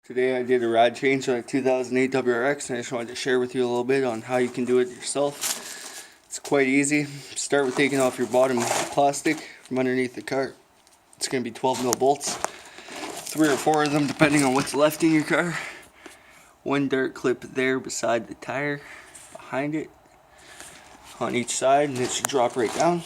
Today I did a rad change on a 2008 WRX and I just wanted to share with you a little bit on how you can do it yourself. It's quite easy. Start with taking off your bottom plastic from underneath the car. It's going to be 12mm bolts. 3 or 4 of them depending on what's left in your car. One dart clip there beside the tire, behind it, on each side, and it should drop right down.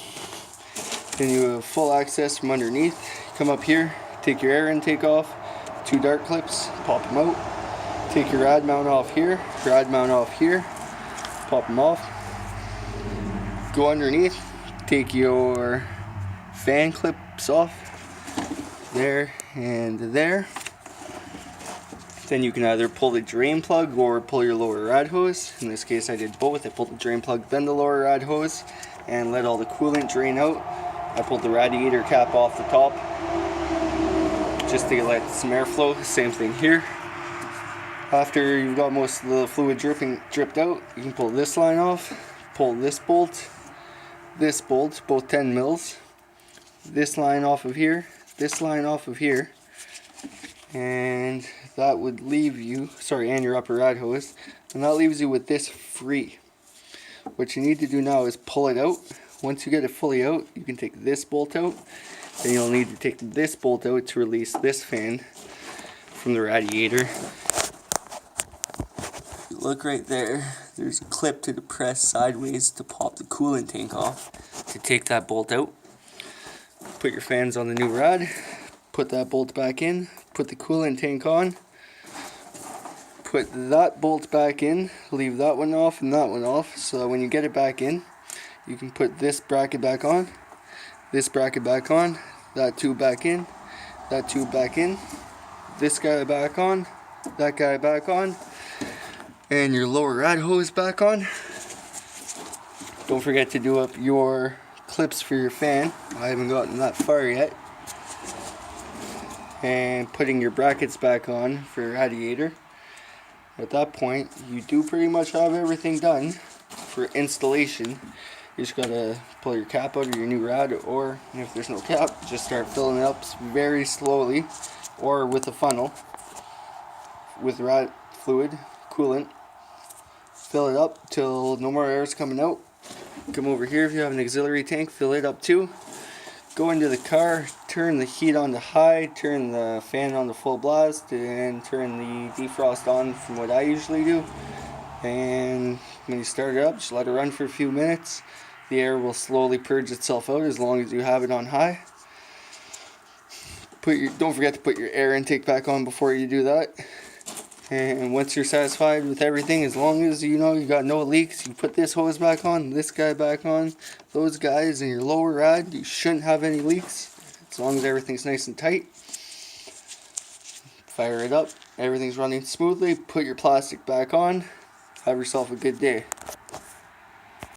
Then you have full access from underneath. Come up here, take your air intake off. 2 dart clips, pop them out. Take your rad mount off here, pop them off. Go underneath, take your fan clips off, there and there. Then you can either pull the drain plug or pull your lower rad hose. In this case I did both. I pulled the drain plug, then the lower rad hose, and let all the coolant drain out. I pulled the radiator cap off the top, just to let some airflow. Same thing here. After you've got most of the fluid dripped out, you can pull this line off, pull this bolt, both 10 mils, this line off of here, this line off of here, and that would leave you, and your upper rad hose, and that leaves you with this free. What you need to do now is pull it out. Once you get it fully out, you can take this bolt out. Then you'll need to take this bolt out to release this fan from the radiator. If you look right there, there's a clip to depress sideways to pop the coolant tank off. To take that bolt out, put your fans on the new rad, put that bolt back in, put the coolant tank on, put that bolt back in, leave that one off and that one off, so that when you get it back in, you can put this bracket back on, this bracket back on, that tube back in, that tube back in, this guy back on, that guy back on, and your lower rad hose back on. Don't forget to do up your clips for your fan. I haven't gotten that far yet. And putting your brackets back on for your radiator. At that point, you do pretty much have everything done for installation. You just gotta pull your cap out of your new rad, or if there's no cap, just start filling it up very slowly, or with a funnel with rad fluid, coolant. Fill it up till no more air is coming out. Come over here if you have an auxiliary tank, fill it up too. Go into the car, turn the heat on to high, turn the fan on to full blast, and turn the defrost on from what I usually do. And when you start it up, just let it run for a few minutes. The air will slowly purge itself out as long as you have it on high. Don't forget to put your air intake back on before you do that. And once you're satisfied with everything, as long as you know you got no leaks, you put this hose back on, this guy back on, those guys, and your lower rad, you shouldn't have any leaks as long as everything's nice and tight. Fire it up, everything's running smoothly, put your plastic back on, have yourself a good day.